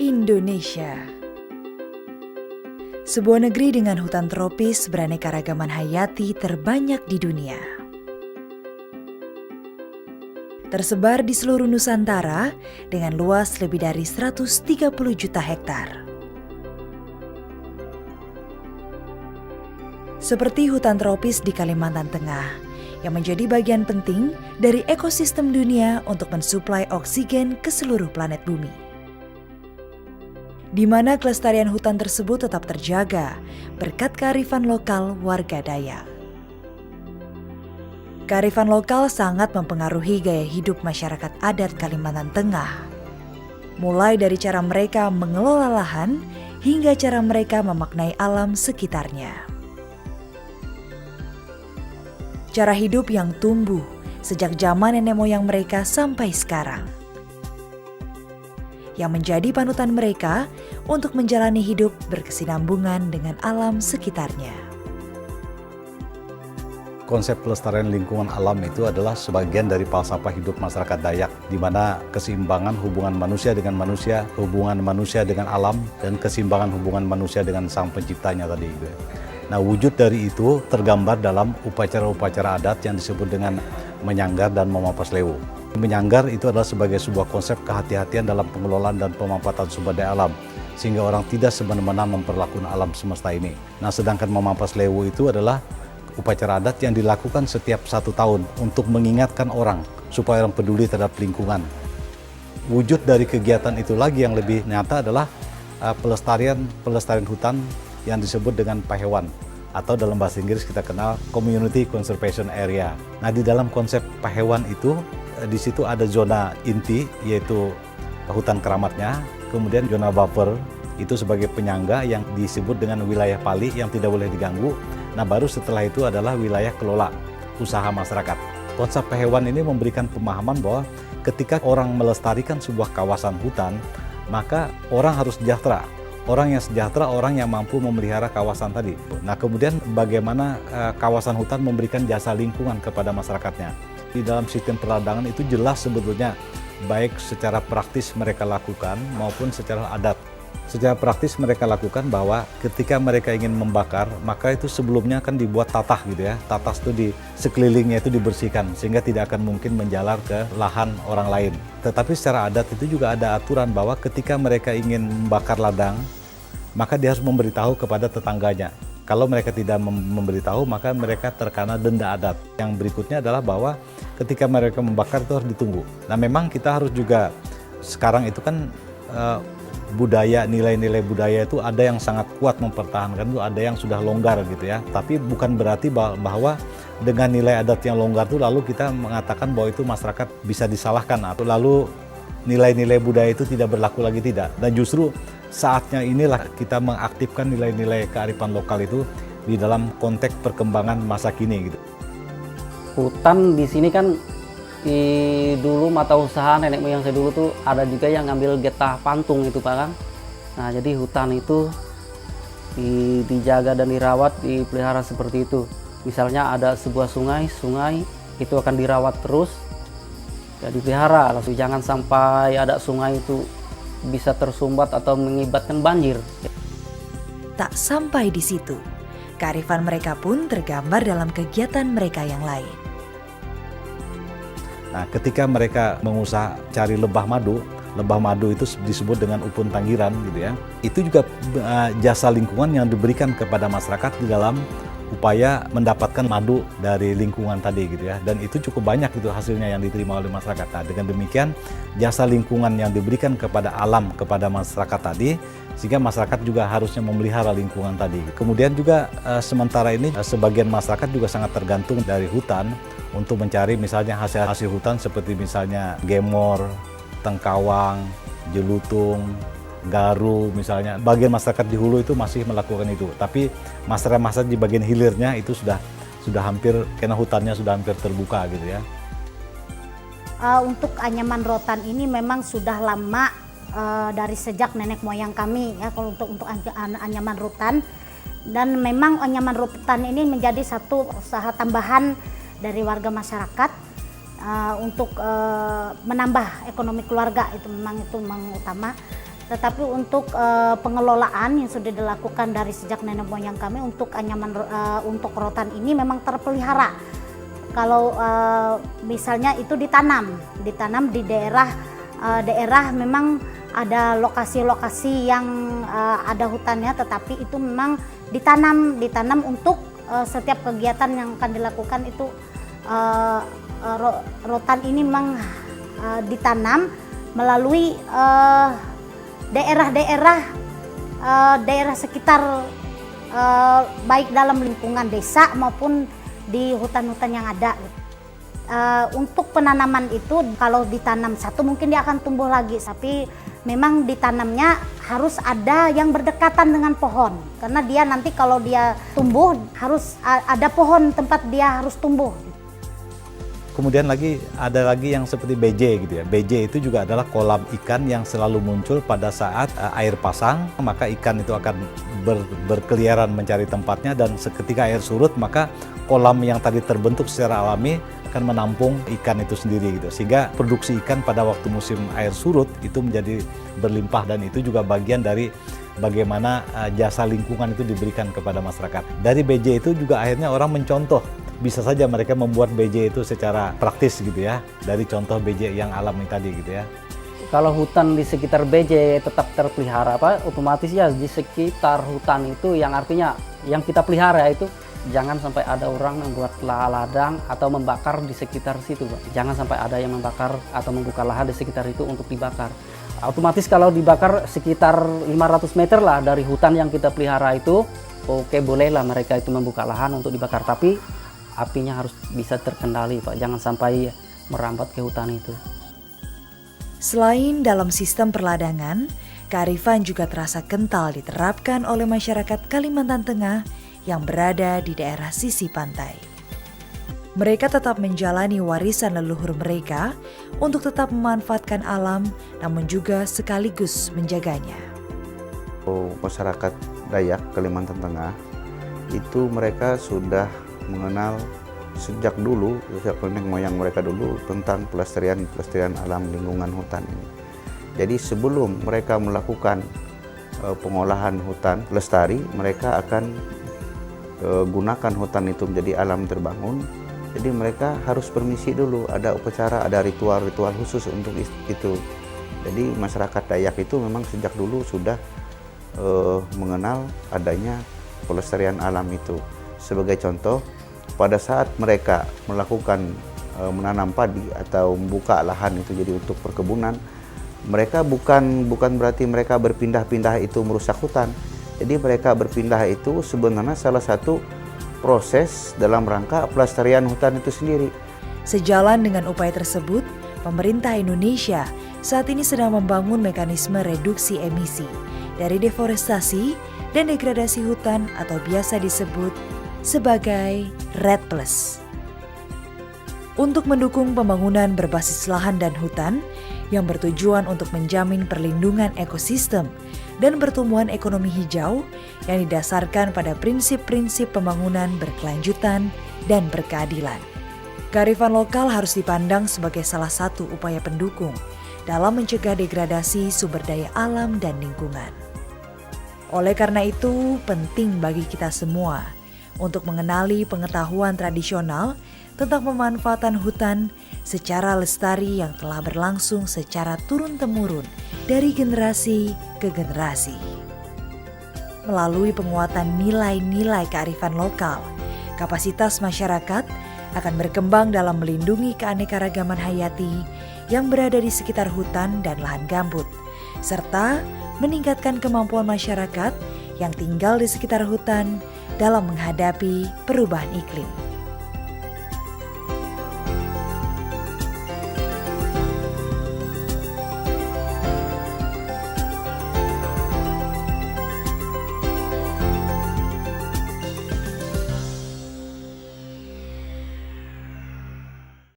Indonesia. Sebuah negeri dengan hutan tropis beraneka-ragaman hayati terbanyak di dunia. Tersebar di seluruh Nusantara dengan luas lebih dari 130 juta hektar. Seperti hutan tropis di Kalimantan Tengah yang menjadi bagian penting dari ekosistem dunia untuk mensuplai oksigen ke seluruh planet bumi. Di mana kelestarian hutan tersebut tetap terjaga berkat kearifan lokal warga Dayak. Kearifan lokal sangat mempengaruhi gaya hidup masyarakat adat Kalimantan Tengah. Mulai dari cara mereka mengelola lahan hingga cara mereka memaknai alam sekitarnya. Cara hidup yang tumbuh sejak zaman nenek moyang mereka sampai sekarang. Yang menjadi panutan mereka untuk menjalani hidup berkesinambungan dengan alam sekitarnya. Konsep pelestarian lingkungan alam itu adalah sebagian dari falsafah hidup masyarakat Dayak, di mana keseimbangan hubungan manusia dengan manusia, hubungan manusia dengan alam, dan keseimbangan hubungan manusia dengan sang penciptanya tadi. Nah, wujud dari itu tergambar dalam upacara-upacara adat yang disebut dengan menyanggar dan memapas lewu. Menyanggar itu adalah sebagai sebuah konsep kehati-hatian dalam pengelolaan dan pemanfaatan sumber daya alam, sehingga orang tidak semena-mena memperlakukan alam semesta ini. Nah, sedangkan memapas lewu itu adalah upacara adat yang dilakukan setiap 1 tahun untuk mengingatkan orang supaya orang peduli terhadap lingkungan. Wujud dari kegiatan itu lagi yang lebih nyata adalah pelestarian hutan yang disebut dengan pahewan, atau dalam bahasa Inggris kita kenal Community Conservation Area. Nah, di dalam konsep pahewan itu, di situ ada zona inti, yaitu hutan keramatnya, kemudian zona buffer, itu sebagai penyangga yang disebut dengan wilayah pali yang tidak boleh diganggu. Nah, baru setelah itu adalah wilayah kelola, usaha masyarakat. Konsep pahewan ini memberikan pemahaman bahwa ketika orang melestarikan sebuah kawasan hutan, maka orang harus sejahtera. Orang yang sejahtera, orang yang mampu memelihara kawasan tadi. Nah, kemudian bagaimana kawasan hutan memberikan jasa lingkungan kepada masyarakatnya. Di dalam sistem perladangan itu jelas sebetulnya, baik secara praktis mereka lakukan maupun secara adat. Secara praktis mereka lakukan bahwa ketika mereka ingin membakar, maka itu sebelumnya kan dibuat tatah gitu ya. Tatah itu di sekelilingnya itu dibersihkan sehingga tidak akan mungkin menjalar ke lahan orang lain. Tetapi secara adat itu juga ada aturan bahwa ketika mereka ingin membakar ladang, maka dia harus memberitahu kepada tetangganya. Kalau mereka tidak memberitahu, maka mereka terkena denda adat. Yang berikutnya adalah bahwa ketika mereka membakar itu harus ditunggu. Nah, memang kita harus juga, sekarang itu kan budaya, nilai-nilai budaya itu ada yang sangat kuat mempertahankan, itu ada yang sudah longgar gitu ya. Tapi bukan berarti bahwa dengan nilai adat yang longgar itu lalu kita mengatakan bahwa itu masyarakat bisa disalahkan atau lalu nilai-nilai budaya itu tidak berlaku lagi, tidak. Dan justru saatnya inilah kita mengaktifkan nilai-nilai kearifan lokal itu di dalam konteks perkembangan masa kini gitu. Hutan di sini kan dulu mata usaha nenek moyang saya dulu tuh ada juga yang ngambil getah pantung itu Pak kan. Nah, jadi hutan itu dijaga dan dirawat, dipelihara seperti itu. Misalnya ada sebuah sungai itu akan dirawat terus, ya dipelihara. Lalu jangan sampai ada sungai itu bisa tersumbat atau mengibatkan banjir. Tak sampai di situ, kearifan mereka pun tergambar dalam kegiatan mereka yang lain. Nah, ketika mereka mengusaha cari lebah madu itu disebut dengan Upun Tanggiran gitu ya. Itu juga jasa lingkungan yang diberikan kepada masyarakat di dalam upaya mendapatkan madu dari lingkungan tadi gitu ya. Dan itu cukup banyak itu hasilnya yang diterima oleh masyarakat. Nah, dengan demikian jasa lingkungan yang diberikan kepada alam, kepada masyarakat tadi, sehingga masyarakat juga harusnya memelihara lingkungan tadi. Kemudian juga sementara ini sebagian masyarakat juga sangat tergantung dari hutan untuk mencari misalnya hasil hutan seperti misalnya gemor, tengkawang, jelutung, garu misalnya. Bagian masyarakat di hulu itu masih melakukan itu, tapi masyarakat di bagian hilirnya itu sudah hampir, karena hutannya sudah hampir terbuka gitu ya. Untuk anyaman rotan ini memang sudah lama, dari sejak nenek moyang kami ya, kalau untuk anyaman rotan, dan memang anyaman rotan ini menjadi satu usaha tambahan dari warga masyarakat untuk menambah ekonomi keluarga, itu memang utama. Tetapi untuk pengelolaan yang sudah dilakukan dari sejak nenek moyang kami untuk untuk rotan ini memang terpelihara. Kalau misalnya itu ditanam di daerah memang ada lokasi-lokasi yang ada hutannya, tetapi itu memang ditanam untuk setiap kegiatan yang akan dilakukan itu rotan ini memang ditanam melalui daerah sekitar baik dalam lingkungan desa maupun di hutan-hutan yang ada. Untuk penanaman itu kalau ditanam satu mungkin dia akan tumbuh lagi, tapi memang ditanamnya harus ada yang berdekatan dengan pohon, karena dia nanti kalau dia tumbuh harus ada pohon tempat dia harus tumbuh. Kemudian ada lagi yang seperti BJ gitu ya. BJ itu juga adalah kolam ikan yang selalu muncul pada saat air pasang, maka ikan itu akan berkeliaran mencari tempatnya, dan seketika air surut maka kolam yang tadi terbentuk secara alami akan menampung ikan itu sendiri gitu. Sehingga produksi ikan pada waktu musim air surut itu menjadi berlimpah, dan itu juga bagian dari bagaimana jasa lingkungan itu diberikan kepada masyarakat. Dari BJ itu juga akhirnya orang mencontoh. Bisa saja mereka membuat BJ itu secara praktis gitu ya, dari contoh BJ yang alami tadi gitu ya. Kalau hutan di sekitar BJ tetap terpelihara, otomatis ya di sekitar hutan itu yang artinya yang kita pelihara itu jangan sampai ada orang membuat ladang atau membakar di sekitar situ, Pak. Jangan sampai ada yang membakar atau membuka lahan di sekitar itu untuk dibakar. Otomatis kalau dibakar sekitar 500 meter lah dari hutan yang kita pelihara itu, oke, bolehlah mereka itu membuka lahan untuk dibakar, tapi apinya harus bisa terkendali, Pak. Jangan sampai merambat ke hutan itu. Selain dalam sistem perladangan, kearifan juga terasa kental diterapkan oleh masyarakat Kalimantan Tengah yang berada di daerah sisi pantai. Mereka tetap menjalani warisan leluhur mereka untuk tetap memanfaatkan alam, namun juga sekaligus menjaganya. Masyarakat Dayak Kalimantan Tengah itu mereka sudah mengenal sejak dulu, sejak nenek moyang mereka dulu tentang pelestarian alam lingkungan hutan ini. Jadi sebelum mereka melakukan pengolahan hutan lestari, mereka akan gunakan hutan itu menjadi alam terbangun. Jadi mereka harus permisi dulu, ada upacara, ada ritual-ritual khusus untuk itu. Jadi masyarakat Dayak itu memang sejak dulu sudah mengenal adanya pelestarian alam itu. Sebagai contoh, pada saat mereka melakukan menanam padi atau membuka lahan itu jadi untuk perkebunan, mereka bukan berarti mereka berpindah-pindah itu merusak hutan. Jadi mereka berpindah itu sebenarnya salah satu proses dalam rangka pelestarian hutan itu sendiri. Sejalan dengan upaya tersebut, pemerintah Indonesia saat ini sedang membangun mekanisme reduksi emisi dari deforestasi dan degradasi hutan atau biasa disebut sebagai REDD+. Untuk mendukung pembangunan berbasis lahan dan hutan yang bertujuan untuk menjamin perlindungan ekosistem dan pertumbuhan ekonomi hijau yang didasarkan pada prinsip-prinsip pembangunan berkelanjutan dan berkeadilan. Kearifan lokal harus dipandang sebagai salah satu upaya pendukung dalam mencegah degradasi sumber daya alam dan lingkungan. Oleh karena itu, penting bagi kita semua untuk mengenali pengetahuan tradisional tentang pemanfaatan hutan secara lestari yang telah berlangsung secara turun-temurun dari generasi ke generasi. Melalui penguatan nilai-nilai kearifan lokal, kapasitas masyarakat akan berkembang dalam melindungi keanekaragaman hayati yang berada di sekitar hutan dan lahan gambut, serta meningkatkan kemampuan masyarakat yang tinggal di sekitar hutan dalam menghadapi perubahan iklim.